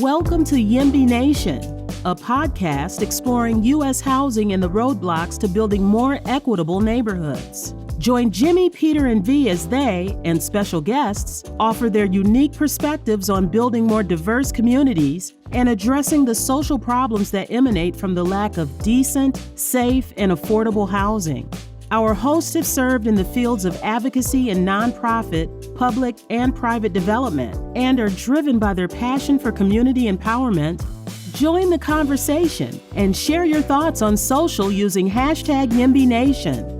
Welcome to YIMBY Nation, a podcast exploring U.S. housing and the roadblocks to building more equitable neighborhoods. Join Jimmy, Peter, and V as they, and special guests, offer their unique perspectives on building more diverse communities and addressing the social problems that emanate from the lack of decent, safe, and affordable housing. Our hosts have served in the fields of advocacy and nonprofit, public, and private development, and are driven by their passion for community empowerment. Join the conversation and share your thoughts on social using hashtag YIMBY Nation.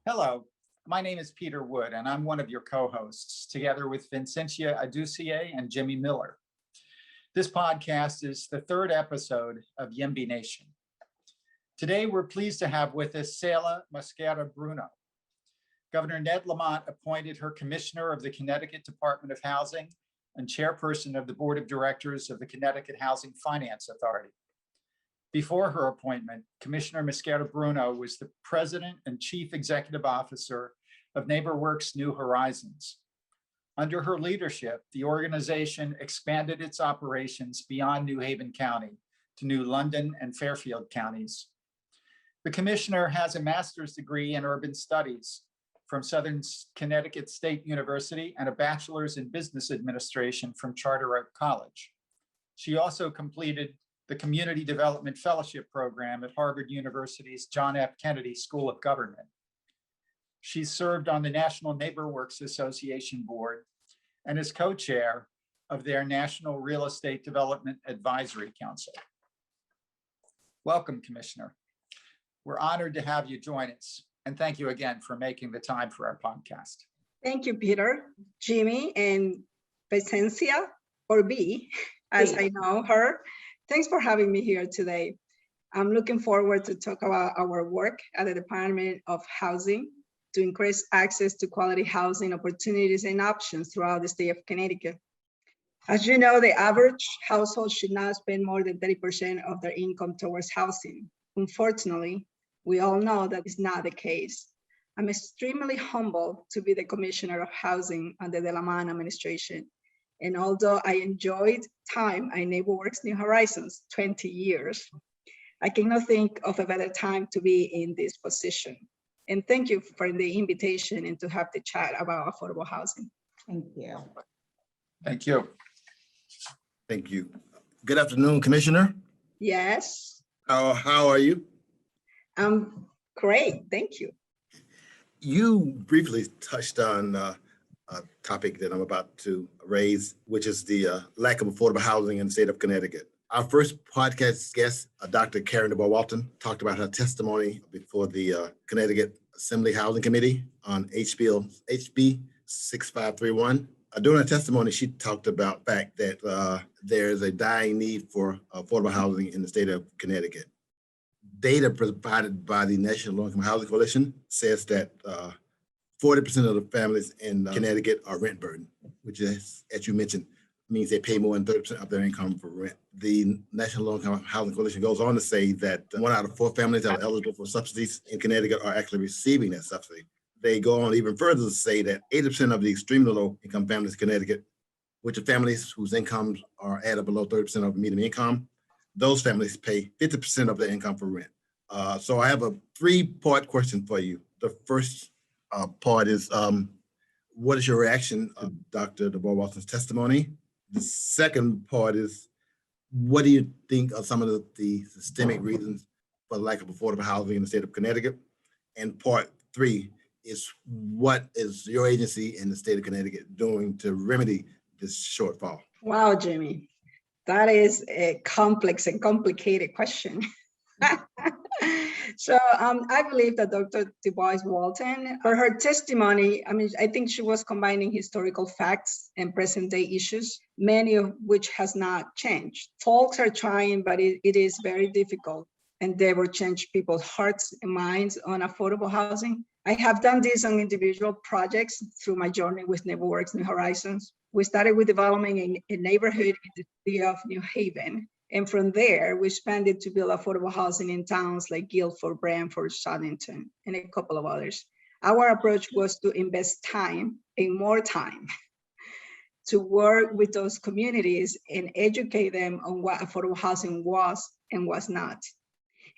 Hello, my name is Peter Wood, and I'm one of your co-hosts, together with Vincentia Aducier and Jimmy Miller. This podcast is the third episode of YIMBY Nation. Today, we're pleased to have with us Seila Mosquera-Bruno. Governor Ned Lamont appointed her Commissioner of the Connecticut Department of Housing and Chairperson of the Board of Directors of the Connecticut Housing Finance Authority. Before her appointment, Commissioner Mosquera-Bruno was the President and Chief Executive Officer of NeighborWorks New Horizons. Under her leadership, the organization expanded its operations beyond New Haven County to New London and Fairfield counties. The Commissioner has a master's degree in urban studies from Southern Connecticut State University and a bachelor's in business administration from Charter Oak College. She also completed the Community Development Fellowship Program at Harvard University's John F. Kennedy School of Government. She served on the National NeighborWorks Association Board and is co-chair of their National Real Estate Development Advisory Council. Welcome, Commissioner. We're honored to have you join us, and thank you again for making the time for our podcast. Thank you, Peter, Jimmy, and Vincentia, or B, as I know her. Thanks for having me here today. I'm looking forward to talk about our work at the Department of Housing to increase access to quality housing opportunities and options throughout the state of Connecticut. As you know, the average household should not spend more than 30% of their income towards housing. Unfortunately, we all know that is not the case. I'm extremely humbled to be the Commissioner of Housing under the Lamont administration. And although I enjoyed time at NeighborWorks New Horizons, 20 years, I cannot think of a better time to be in this position. And thank you for the invitation and to have the chat about affordable housing. Thank you. Thank you. Thank you. Good afternoon, Commissioner. Yes. How are you? I'm great, thank you. You briefly touched on a topic that I'm about to raise, which is the lack of affordable housing in the state of Connecticut. Our first podcast guest, Dr. Karen DeBoer-Walton, talked about her testimony before the Connecticut Assembly Housing Committee on HB 6531. During her testimony, she talked about the fact that there's a dying need for affordable housing in the state of Connecticut. Data provided by the National Low-Income Housing Coalition says that 40% of the families in Connecticut are rent burdened, which is, as you mentioned, means they pay more than 30% of their income for rent. The National Low-Income Housing Coalition goes on to say that 1 out of 4 families that are eligible for subsidies in Connecticut are actually receiving that subsidy. They go on even further to say that 80% of the extremely low-income families in Connecticut, which are families whose incomes are at or below 30% of median income, those families pay 50% of their income for rent. So I have a 3-part question for you. The first part is, what is your reaction to Dr. DeBoer-Walton's testimony? The second part is, what do you think are some of the systemic reasons for the lack of affordable housing in the state of Connecticut? And part 3 is, what is your agency in the state of Connecticut doing to remedy this shortfall? Wow, Jimmy, that is a complex and complicated question. So I believe that Dr. DeBoer-Walton, for her testimony, I think she was combining historical facts and present day issues, many of which has not changed. Folks are trying, but it is very difficult, and they will change people's hearts and minds on affordable housing. I have done this on individual projects through my journey with NeighborWorks New Horizons. We started with developing a neighborhood in the city of New Haven, And from there, we expanded to build affordable housing in towns like Guilford, Brantford, Southington, and a couple of others. Our approach was to invest time and more time to work with those communities and educate them on what affordable housing was and was not.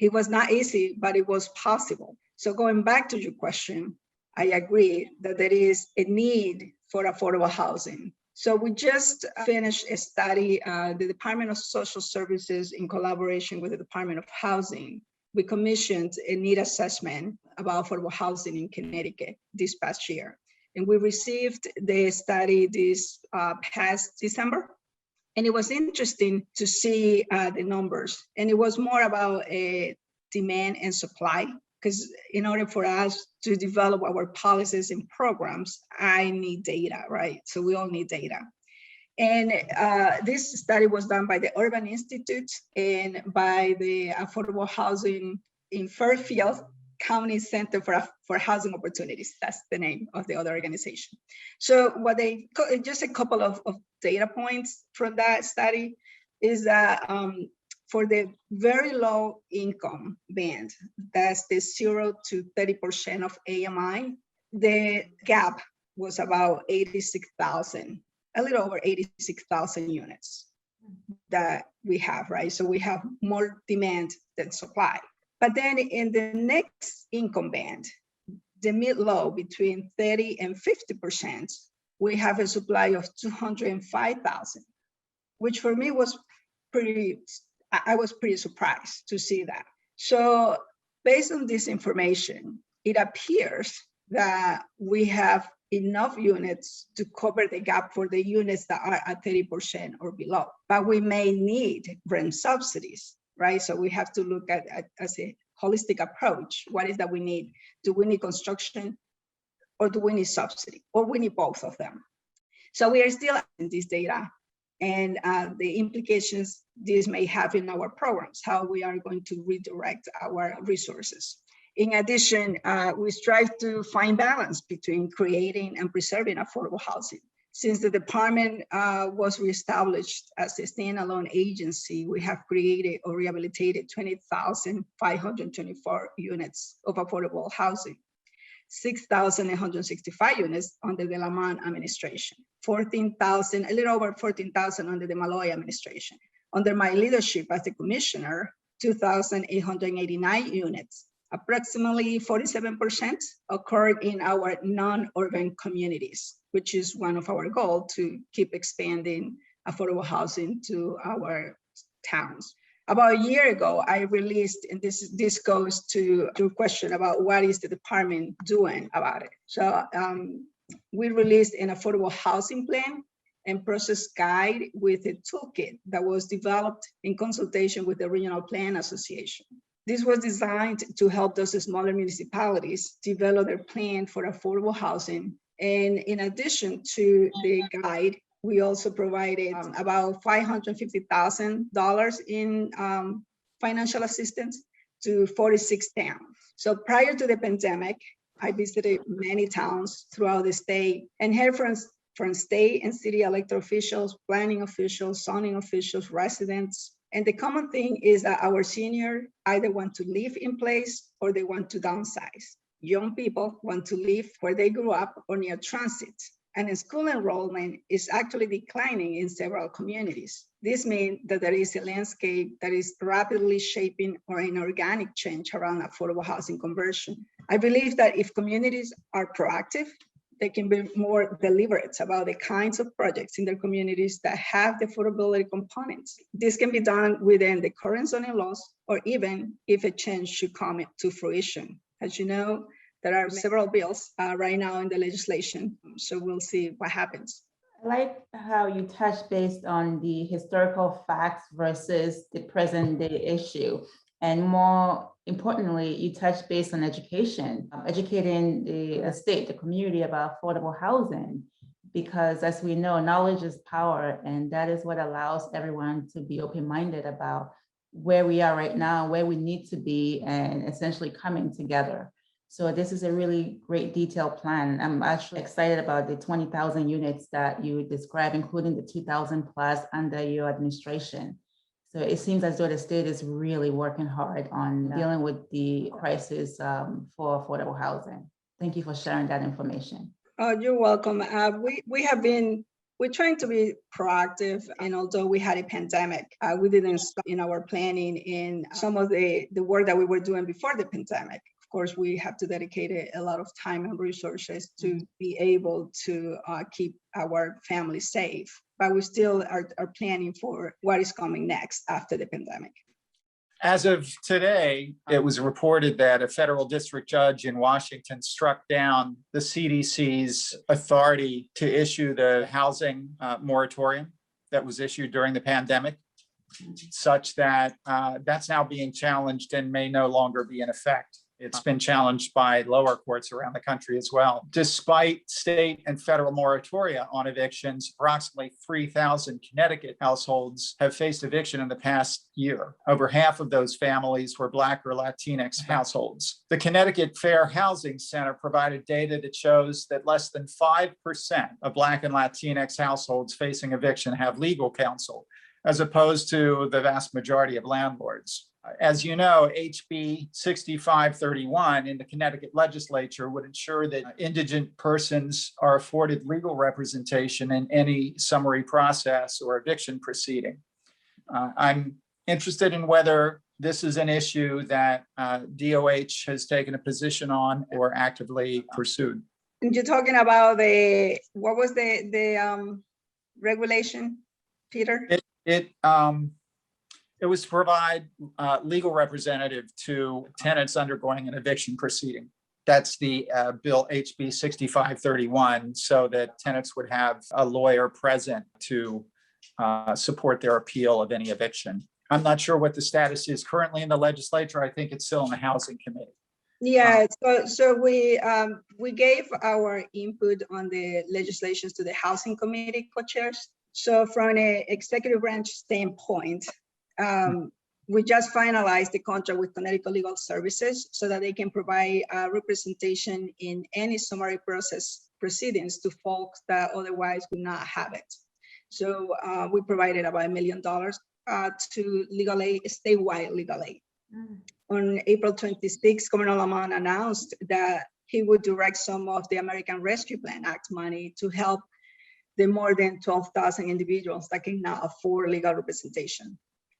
It was not easy, but it was possible. So going back to your question, I agree that there is a need for affordable housing. So we just finished a study, the Department of Social Services in collaboration with the Department of Housing. We commissioned a need assessment about affordable housing in Connecticut this past year. And we received the study this past December. And it was interesting to see the numbers. And it was more about demand and supply, because in order for us to develop our policies and programs, I need data, right? So we all need data. And this study was done by the Urban Institute and by the Affordable Housing in Fairfield County Center for Housing Opportunities. That's the name of the other organization. So what they, just a couple of data points from that study is that for the very low income band, that's the 0 to 30% of AMI, the gap was about 86,000, a little over 86,000 units that we have, right? So we have more demand than supply. But then in the next income band, the mid-low between 30 and 50%, we have a supply of 205,000, which for me was I was pretty surprised to see that. So based on this information, it appears that we have enough units to cover the gap for the units that are at 30% or below, but we may need rent subsidies, right? So we have to look at as a holistic approach. What is that we need? Do we need construction or do we need subsidy? Or we need both of them? So we are still in this data and the implications this may have in our programs, how we are going to redirect our resources. In addition, we strive to find balance between creating and preserving affordable housing. Since the department was reestablished as a standalone agency, we have created or rehabilitated 20,524 units of affordable housing, 6,165 units under the Lamont administration, 14,000, a little over 14,000 under the Malloy administration. Under my leadership as the commissioner, 2,889 units. Approximately 47% occurred in our non-urban communities, which is one of our goals to keep expanding affordable housing to our towns. About a year ago, I released, and this goes to your question about what is the department doing about it. So we released an affordable housing plan and process guide with a toolkit that was developed in consultation with the Regional Plan Association. This was designed to help those smaller municipalities develop their plan for affordable housing. And in addition to the guide, we also provided about $550,000 in financial assistance to 46 towns. So prior to the pandemic, I visited many towns throughout the state and heard from state and city elected officials, planning officials, zoning officials, residents. And the common thing is that our seniors either want to live in place or they want to downsize. Young people want to live where they grew up or near transit. And school enrollment is actually declining in several communities. This means that there is a landscape that is rapidly shaping or an organic change around affordable housing conversion. I believe that if communities are proactive, they can be more deliberate about the kinds of projects in their communities that have the affordability components. This can be done within the current zoning laws, or even if a change should come to fruition. As you know, there are several bills right now in the legislation, so we'll see what happens. I like how you touch based on the historical facts versus the present day issue. And more importantly, you touch based on education, educating the state, the community about affordable housing, because as we know, knowledge is power, and that is what allows everyone to be open-minded about where we are right now, where we need to be, and essentially coming together. So this is a really great detailed plan. I'm actually excited about the 20,000 units that you described, including the 2,000 plus under your administration. So it seems as though the state is really working hard on dealing with the crisis for affordable housing. Thank you for sharing that information. You're welcome. We're trying to be proactive, and although we had a pandemic, we didn't stop in our planning in some of the work that we were doing before the pandemic. Of course, we have to dedicate a lot of time and resources to be able to keep our family safe, but we still are planning for what is coming next after the pandemic. As of today, it was reported that a federal district judge in Washington struck down the CDC's authority to issue the housing moratorium that was issued during the pandemic, such that that's now being challenged and may no longer be in effect. It's been challenged by lower courts around the country as well. Despite state and federal moratoria on evictions, approximately 3,000 Connecticut households have faced eviction in the past year. Over half of those families were Black or Latinx households. The Connecticut Fair Housing Center provided data that shows that less than 5% of Black and Latinx households facing eviction have legal counsel, as opposed to the vast majority of landlords. As you know, HB 6531 in the Connecticut legislature would ensure that indigent persons are afforded legal representation in any summary process or eviction proceeding. I'm interested in whether this is an issue that DOH has taken a position on or actively pursued. And you're talking about what was the regulation, Peter? It was to provide legal representative to tenants undergoing an eviction proceeding. That's the bill HB 6531, so that tenants would have a lawyer present to support their appeal of any eviction. I'm not sure what the status is currently in the legislature. I think it's still in the Housing Committee. Yeah, so we gave our input on the legislations to the Housing Committee co-chairs. So from an executive branch standpoint, we just finalized the contract with Connecticut Legal Services so that they can provide representation in any summary process proceedings to folks that otherwise would not have it. So we provided about $1 million to legal aid, statewide legal aid. On April 26, Governor Lamont announced that he would direct some of the American Rescue Plan Act money to help the more than 12,000 individuals that cannot afford legal representation.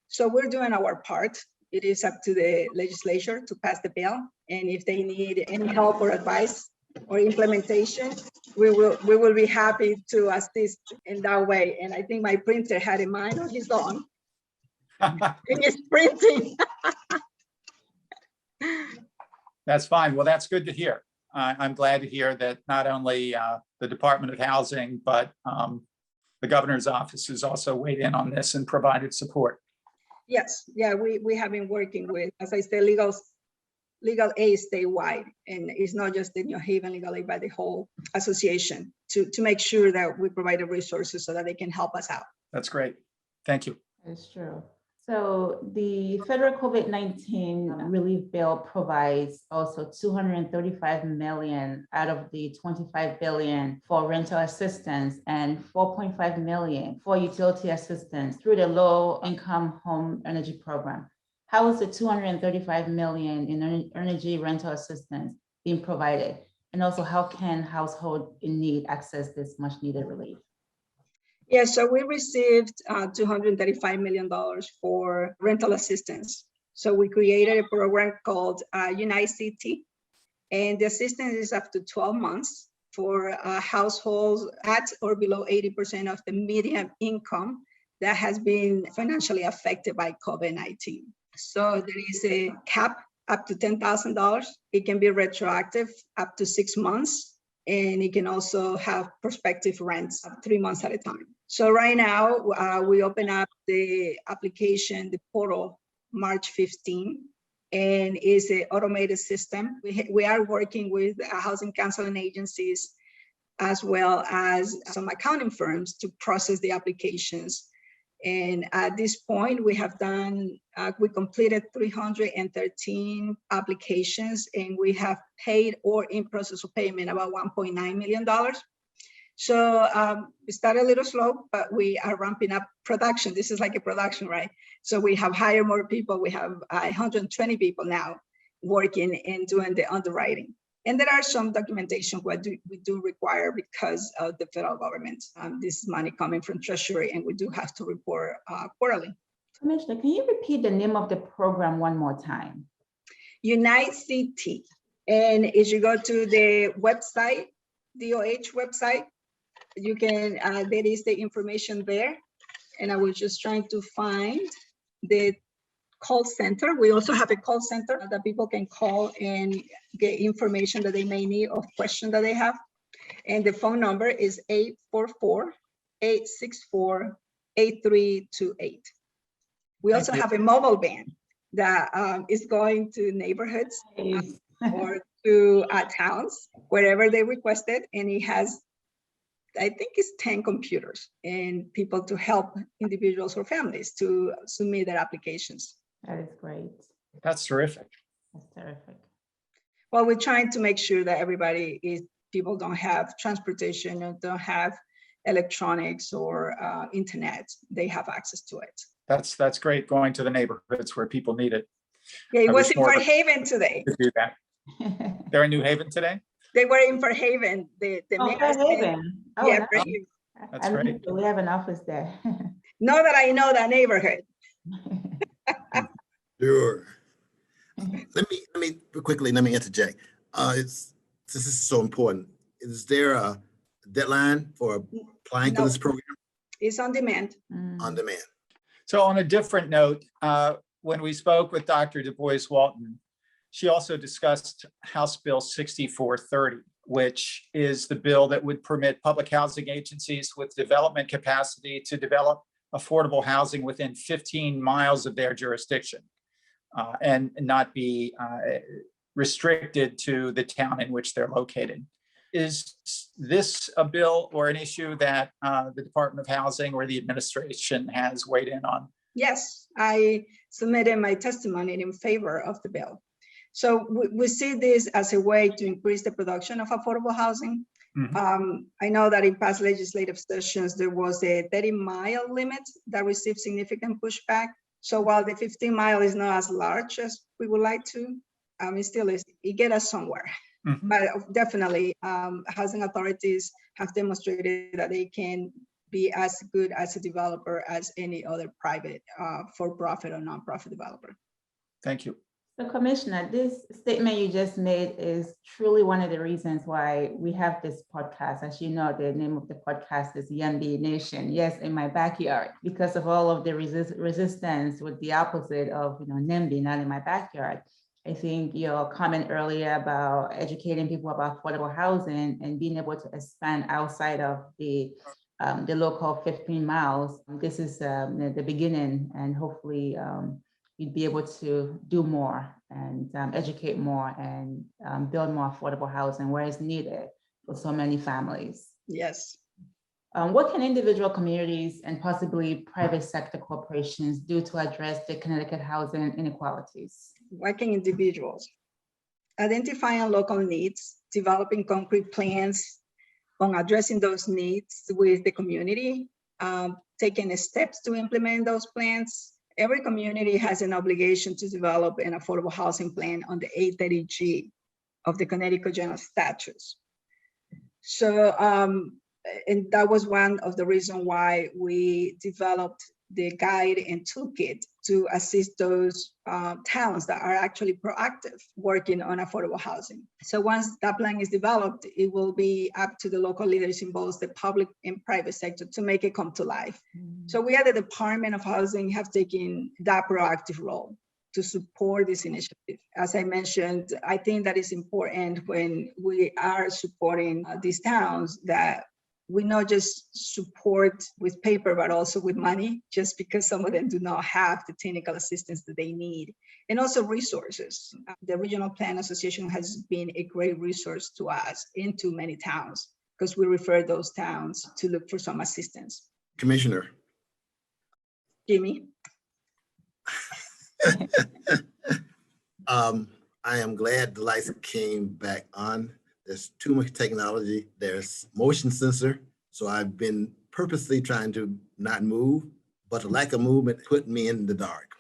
So we're doing our part. It is up to the legislature to pass the bill. And if they need any help or advice or implementation, we will be happy to assist in that way. And I think my printer had a mind on his own. And it's printing. That's fine. Well, that's good to hear. I'm glad to hear that not only the Department of Housing, but the governor's office has also weighed in on this and provided support. Yes, yeah, we have been working with, as I said, legal aid statewide, and it's not just the New Haven legal aid, but the whole association to make sure that we provide the resources so that they can help us out. That's great. Thank you. That's true. So the federal COVID-19 relief bill provides also $235 million out of the $25 billion for rental assistance and $4.5 million for utility assistance through the low-income home energy program. How is the $235 million in energy rental assistance being provided? And also, how can households in need access this much-needed relief? Yeah, so we received $235 million for rental assistance. So we created a program called Unite City, and the assistance is up to 12 months for households at or below 80% of the median income that has been financially affected by COVID-19. So there is a cap up to $10,000. It can be retroactive up to 6 months. And it can also have prospective rents 3 months at a time. So right now, we open up the application, the portal, March 15, and it's an automated system. We are working with housing counseling agencies as well as some accounting firms to process the applications. And at this point, we completed 313 applications, and we have paid or in process of payment about $1.9 million. So we started a little slow, but we are ramping up production. This is like a production, right? So we have hired more people. We have 120 people now working and doing the underwriting. And there are some documentation we do require because of the federal government. This is money coming from Treasury, and we do have to report quarterly. Commissioner, can you repeat the name of the program one more time? Unite CT. And if you go to the website, DOH website, you can, there is the information there. And I was just trying to find the call center. We also have a call center that people can call and get information that they may need or question that they have. And the phone number is 844-864-8328. We also have a mobile van that is going to neighborhoods or to towns, wherever they request it. And it has, I think it's 10 computers and people to help individuals or families to submit their applications. That is great. That's terrific. That's terrific. Well, we're trying to make sure that people don't have transportation or don't have electronics or internet. They have access to it. That's great, going to the neighborhoods where people need it. Yeah, it I was wish in more Fairhaven today. to do that. They're in New Haven today? They were in Fairhaven. The mayor said- Fairhaven. Oh, yeah, nice. Fairhaven. That's great. We have an office there. Know that I know that neighborhood. Sure. Let me quickly interject. Since this is so important, is there a deadline for applying for No. this program? It's on demand. On demand. So on a different note, when we spoke with Dr. Du Bois Walton, she also discussed House Bill 6430, which is the bill that would permit public housing agencies with development capacity to develop affordable housing within 15 miles of their jurisdiction and not be restricted to the town in which they're located. Is this a bill or an issue that the Department of Housing or the administration has weighed in on? Yes, I submitted my testimony in favor of the bill. So we see this as a way to increase the production of affordable housing. I know that in past legislative sessions, there was a 30-mile limit that received significant pushback. So while the 15-mile is not as large as we would like to, it still is, it get us somewhere. But definitely, housing authorities have demonstrated that they can be as good as a developer as any other private for-profit or nonprofit developer. Thank you. So Commissioner, this statement you just made is truly one of the reasons why we have this podcast. As you know, the name of the podcast is YMB Nation. Yes, in my backyard, because of all of the resistance with the opposite of, NIMBY, not in my backyard. I think your comment earlier about educating people about affordable housing and being able to expand outside of the local 15 miles. This is the beginning, and hopefully you'd be able to do more and educate more and build more affordable housing where it's needed for so many families. Yes. What can individual communities and possibly private sector corporations do to address the Connecticut housing inequalities? Working individuals, identifying local needs, developing concrete plans on addressing those needs with the community, taking steps to implement those plans. Every community has an obligation to develop an affordable housing plan on the 830G of the Connecticut General Statutes. So, and that was one of the reasons why we developed the guide and toolkit to assist those towns that are actually proactive working on affordable housing. So once that plan is developed, it will be up to the local leaders in both the public and private sector to make it come to life. So we at the Department of Housing have taken that proactive role to support this initiative. As I mentioned, I think that is important when we are supporting these towns, that we not just support with paper, but also with money, just because some of them do not have the technical assistance that they need, and also resources. The Regional Plan Association has been a great resource to us into many towns, because we refer those towns to look for some assistance. Commissioner. Jimmy? I am glad the lights came back on. There's too much technology. There's motion sensor So I've been purposely trying to not move, but the lack of movement put me in the dark.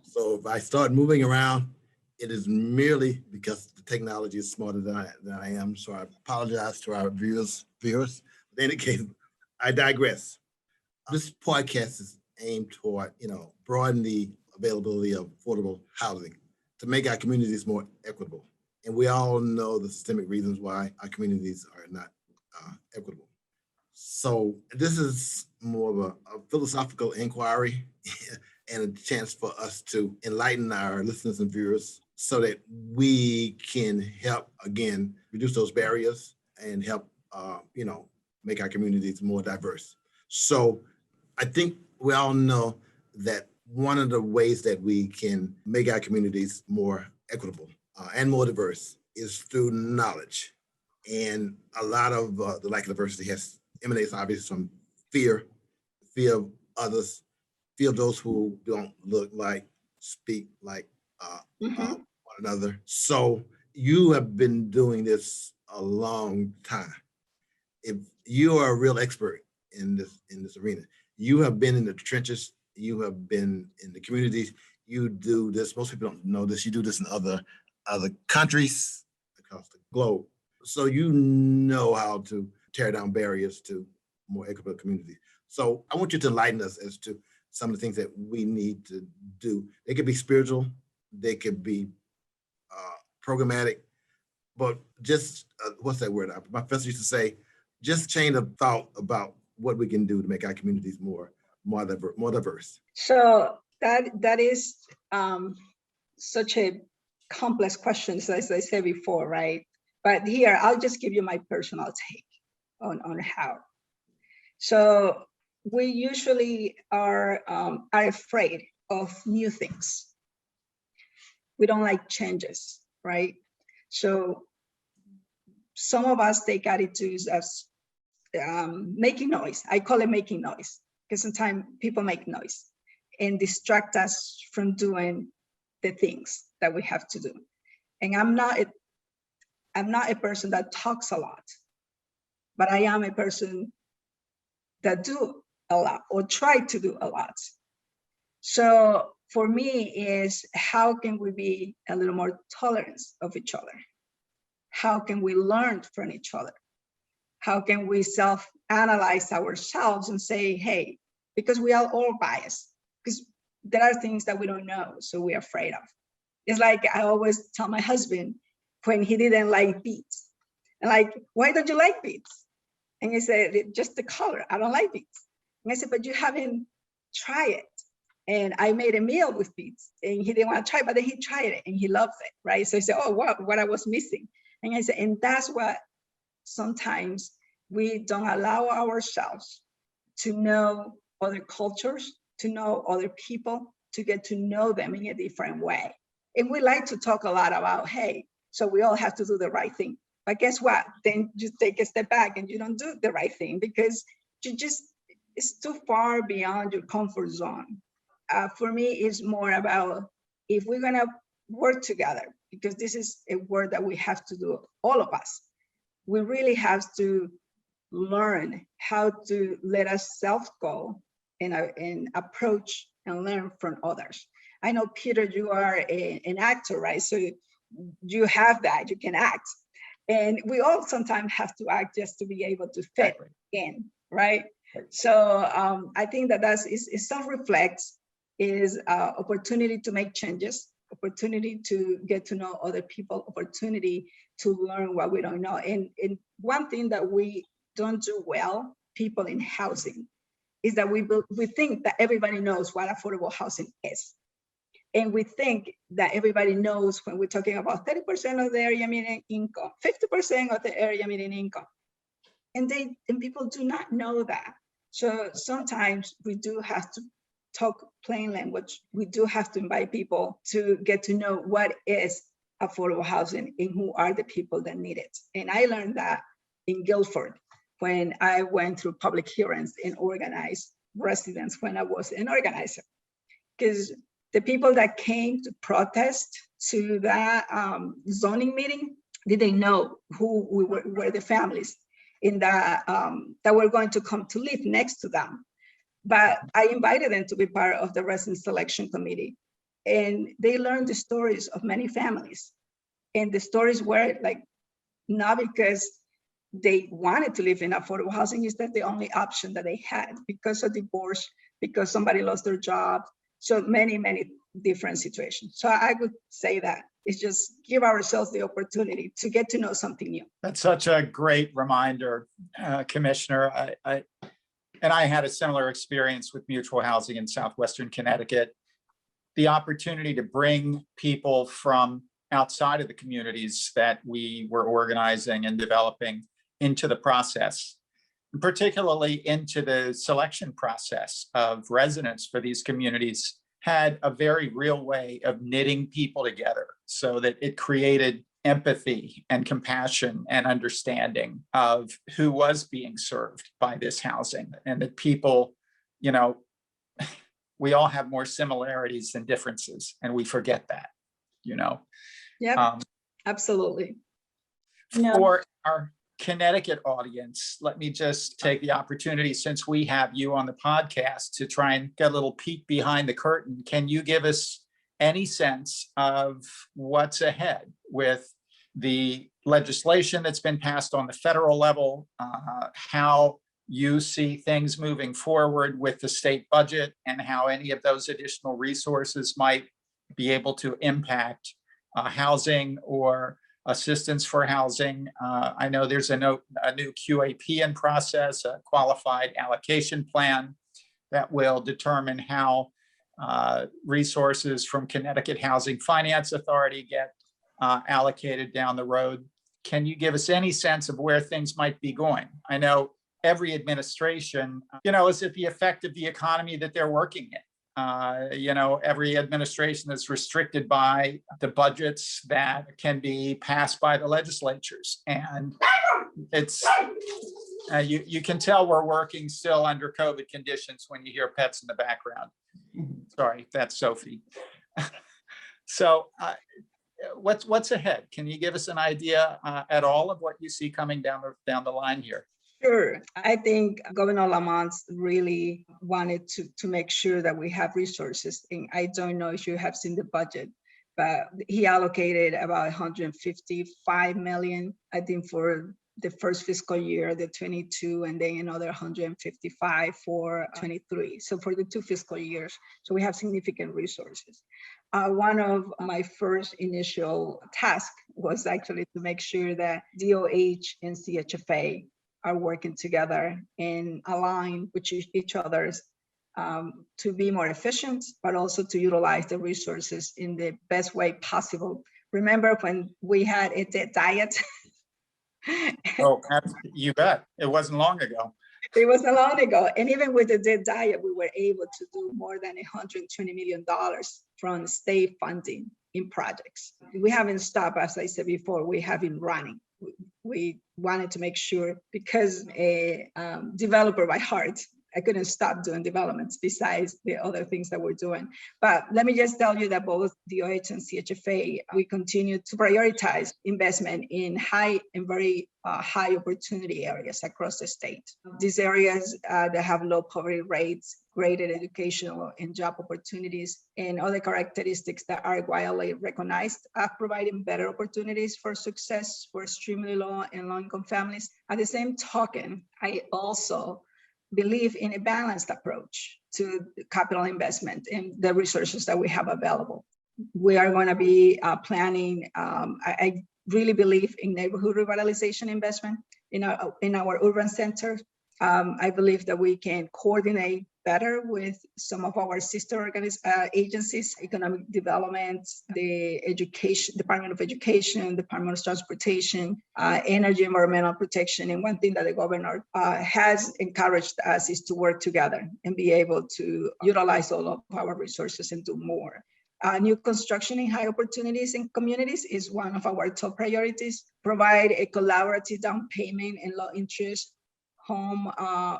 So if I start moving around, it is merely because the technology is smarter than I am. So I apologize to our viewers. But in any case, I digress. This podcast is aimed toward, broaden the availability of affordable housing to make our communities more equitable. And we all know the systemic reasons why our communities are not equitable. So this is more of a philosophical inquiry and a chance for us to enlighten our listeners and viewers so that we can help, again, reduce those barriers and help, make our communities more diverse. So I think we all know that one of the ways that we can make our communities more equitable and more diverse is through knowledge. And a lot of the lack of diversity emanates obviously from fear of others, fear of those who don't look like, speak like one another. So you have been doing this a long time. If you are a real expert in this arena, you have been in the trenches, you have been in the communities, you do this, most people don't know this, you do this in other countries across the globe. So you know how to tear down barriers to more equitable communities. So I want you to enlighten us as to some of the things that we need to do. They could be spiritual, they could be programmatic, but just, what's that word? My professor used to say, just chain of thought about what we can do to make our communities more diverse. So that is such a complex question, as I said before, right? But here, I'll just give you my personal take on how. So we usually are afraid of new things. We don't like changes, right? So some of us take attitudes as making noise. I call it making noise, because sometimes people make noise and distract us from doing the things that we have to do. And I'm not a person that talks a lot, but I am a person that do a lot or try to do a lot. So for me is, how can we be a little more tolerant of each other? How can we learn from each other? How can we self-analyze ourselves and say, hey, because we are all biased, because there are things that we don't know, so we're afraid of. It's like I always tell my husband when he didn't like beets. And like, why don't you like beets? And he said, just the color, I don't like beets. And I said, but you haven't tried it. And I made a meal with beets and he didn't want to try it, but then he tried it and he loves it, right? So he said, oh, what I was missing. And I said, and that's what sometimes we don't allow ourselves to know other cultures, to know other people, to get to know them in a different way. And we like to talk a lot about, hey, so we all have to do the right thing. But guess what? Then you take a step back and you don't do the right thing because it's too far beyond your comfort zone. For me, it's more about if we're gonna work together, because this is a work that we have to do, all of us. We really have to learn how to let ourselves go and approach and learn from others. I know, Peter, you are an actor, right? So you have that, you can act. And we all sometimes have to act just to be able to fit in, right? So I think that it self-reflects, is opportunity to make changes, opportunity to get to know other people, opportunity to learn what we don't know. And one thing that we don't do well, people in housing, is that we think that everybody knows what affordable housing is. And we think that everybody knows when we're talking about 30% of the area median income, 50% of the area median income. And people do not know that. So sometimes we do have to talk plain language. We do have to invite people to get to know what is affordable housing and who are the people that need it. And I learned that in Guilford when I went through public hearings and organized residents when I was an organizer. Because the people that came to protest to that zoning meeting, didn't know who were the families. in that that were going to come to live next to them. But I invited them to be part of the resident selection committee, and they learned the stories of many families. And the stories were like, not because they wanted to live in affordable housing, is that the only option that they had because of divorce, because somebody lost their job. So many, many different situations. So I would say that it's just give ourselves the opportunity to get to know something new. That's such a great reminder, Commissioner. I had a similar experience with mutual housing in Southwestern Connecticut. The opportunity to bring people from outside of the communities that we were organizing and developing into the process, and particularly into the selection process of residents for these communities, had a very real way of knitting people together so that it created empathy and compassion and understanding of who was being served by this housing, and that people, you know, we all have more similarities than differences, and we forget that, you know. Yeah, absolutely. For our Connecticut audience, let me just take the opportunity, since we have you on the podcast, to try and get a little peek behind the curtain. Can you give us any sense of what's ahead with the legislation that's been passed on the federal level, how you see things moving forward with the state budget, and how any of those additional resources might be able to impact housing or assistance for housing? I know there's a new QAP in process, a qualified allocation plan that will determine how resources from Connecticut Housing Finance Authority get allocated down the road. Can you give us any sense of where things might be going? I know every administration, is at the effect of the economy that they're working in. Every administration is restricted by the budgets that can be passed by the legislatures. And it's, you can tell we're working still under COVID conditions when you hear pets in the background. Sorry, that's Sophie. So what's ahead? Can you give us an idea at all of what you see coming down the line here? Sure. I think Governor Lamont really wanted to make sure that we have resources. And I don't know if you have seen the budget, but he allocated about 155 million, I think, for the first fiscal year, the 22, and then another 155 for 23. So for the 2 fiscal years, so we have significant resources. One of my first initial tasks was actually to make sure that DOH and CHFA are working together and align with each other's to be more efficient, but also to utilize the resources in the best way possible. Remember when we had a debt diet? Oh, you bet. It wasn't long ago. It wasn't long ago. And even with the debt diet, we were able to do more than $120 million from state funding in projects. We haven't stopped, as I said before, we have been running. We wanted to make sure, because a developer by heart, I couldn't stop doing developments besides the other things that we're doing. But let me just tell you that both DOH and CHFA, we continue to prioritize investment in high and very high opportunity areas across the state. These areas that have low poverty rates, greater educational and job opportunities, and other characteristics that are widely recognized as providing better opportunities for success for extremely low and low income families. At the same token, I also believe in a balanced approach to capital investment and the resources that we have available. We are going to be planning, I really believe in neighborhood revitalization investment in our urban centers. I believe that we can coordinate better with some of our sister agencies, economic development, the Department of Education, Department of Transportation, energy, environmental protection. And one thing that the governor has encouraged us is to work together and be able to utilize all of our resources and do more. New construction in high opportunities in communities is one of our top priorities. Provide a collaborative down payment and low interest home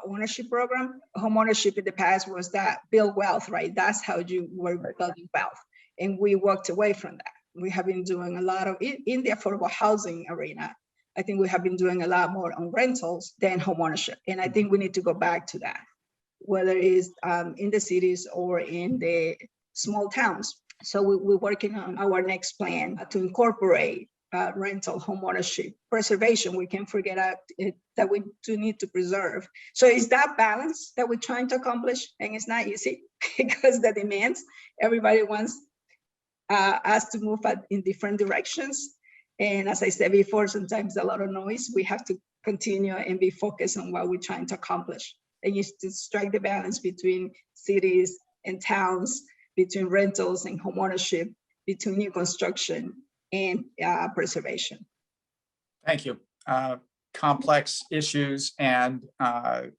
ownership program. Home ownership in the past was that build wealth, right? That's how you were building wealth. And we walked away from that. We have been doing a lot of, in the affordable housing arena, I think we have been doing a lot more on rentals than homeownership. And I think we need to go back to that, whether it's in the cities or in the small towns. So we're working on our next plan to incorporate rental homeownership preservation. We can't forget that we do need to preserve. So it's that balance that we're trying to accomplish, and it's not easy because the demands, everybody wants us to move in different directions. And as I said before, sometimes a lot of noise. We have to continue and be focused on what we're trying to accomplish. And you to strike the balance between cities and towns, between rentals and homeownership, between new construction and preservation. Thank you. Complex issues, and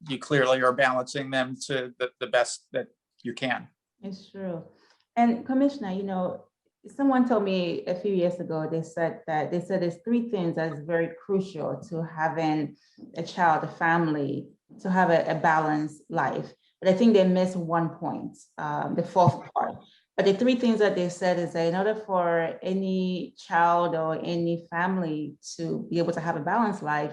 you clearly are balancing them to the best that you can. It's true. And Commissioner, someone told me a few years ago, they said there's three things that's very crucial to having a child, a family, to have a balanced life. But I think they missed one point, the fourth part. But the three things that they said is that in order for any child or any family to be able to have a balanced life,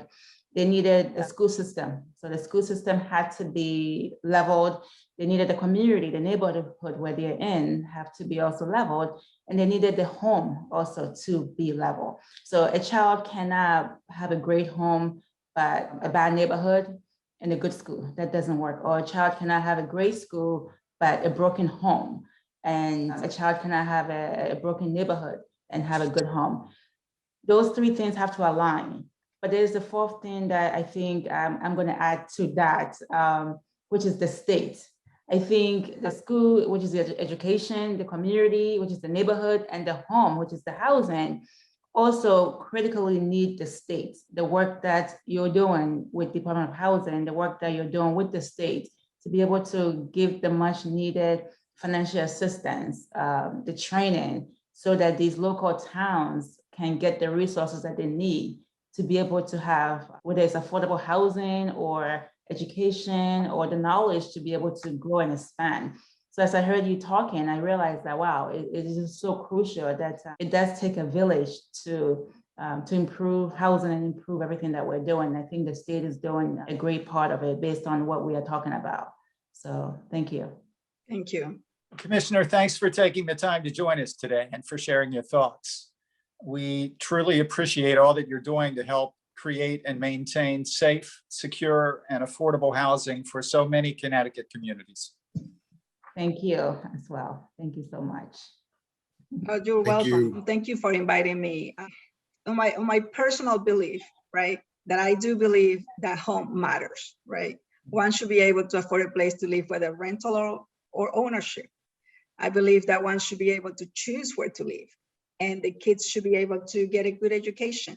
they needed a school system. So the school system had to be leveled. They needed the community, the neighborhood where they're in have to be also leveled. And they needed the home also to be level. So a child cannot have a great home, but a bad neighborhood and a good school. That doesn't work. Or a child cannot have a great school, but a broken home. And a child cannot have a broken neighborhood and have a good home. Those three things have to align. But there's the fourth thing that I think I'm going to add to that, which is the state. I think the school, which is the education, the community, which is the neighborhood, and the home, which is the housing, also critically need the state. The work that you're doing with Department of Housing, the work that you're doing with the state to be able to give the much needed financial assistance, the training, so that these local towns can get the resources that they need to be able to have, whether it's affordable housing or education or the knowledge to be able to grow and expand. So as I heard you talking, I realized that, wow, it is just so crucial that it does take a village to improve housing and improve everything that we're doing. I think the state is doing a great part of it based on what we are talking about. So thank you. Thank you. Commissioner, thanks for taking the time to join us today and for sharing your thoughts. We truly appreciate all that you're doing to help create and maintain safe, secure, and affordable housing for so many Connecticut communities. Thank you as well. Thank you so much. You're welcome. You. Thank you for inviting me. On my personal belief, right, that I do believe that home matters, right? One should be able to afford a place to live, whether rental or ownership. I believe that one should be able to choose where to live, and the kids should be able to get a good education.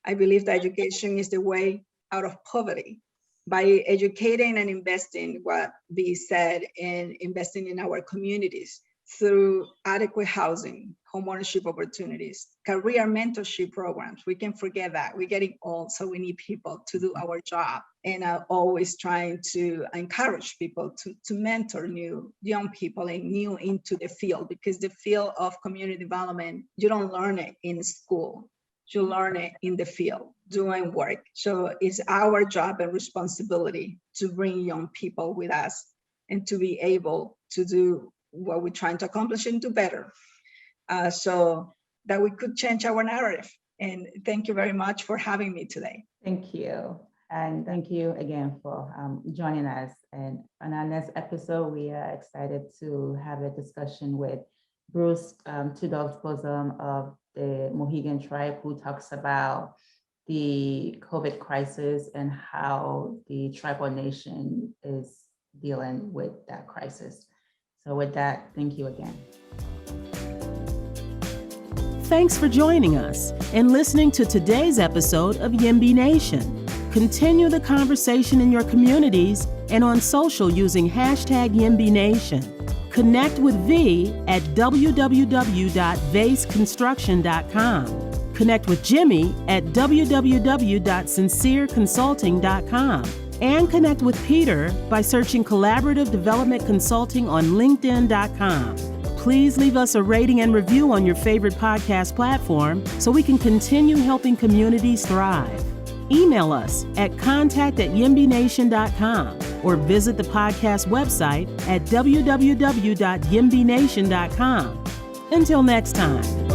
I believe that education is the way out of poverty. By educating and investing, what we said, and investing in our communities through adequate housing, homeownership opportunities, career mentorship programs. We can forget that. We're getting old, so we need people to do our job. And I'm always trying to encourage people to mentor new young people and new into the field, because the field of community development, you don't learn it in school. You learn it in the field, doing work. So it's our job and responsibility to bring young people with us and to be able to do what we're trying to accomplish and do better, so that we could change our narrative. And thank you very much for having me today. Thank you. And thank you again for joining us. And on our next episode, we are excited to have a discussion with Bruce, Two Dogs Bosom of the Mohegan tribe, who talks about the COVID crisis and how the tribal nation is dealing with that crisis. So with that, thank you again. Thanks for joining us and listening to today's episode of YIMBY Nation. Continue the conversation in your communities and on social using hashtag YIMBY Nation. Connect with V at www.vaseconstruction.com. Connect with Jimmy at www.sincereconsulting.com. And connect with Peter by searching Collaborative Development Consulting on LinkedIn.com. Please leave us a rating and review on your favorite podcast platform so we can continue helping communities thrive. Email us at contact@yimbination.com or visit the podcast website at www.yimbination.com. Until next time.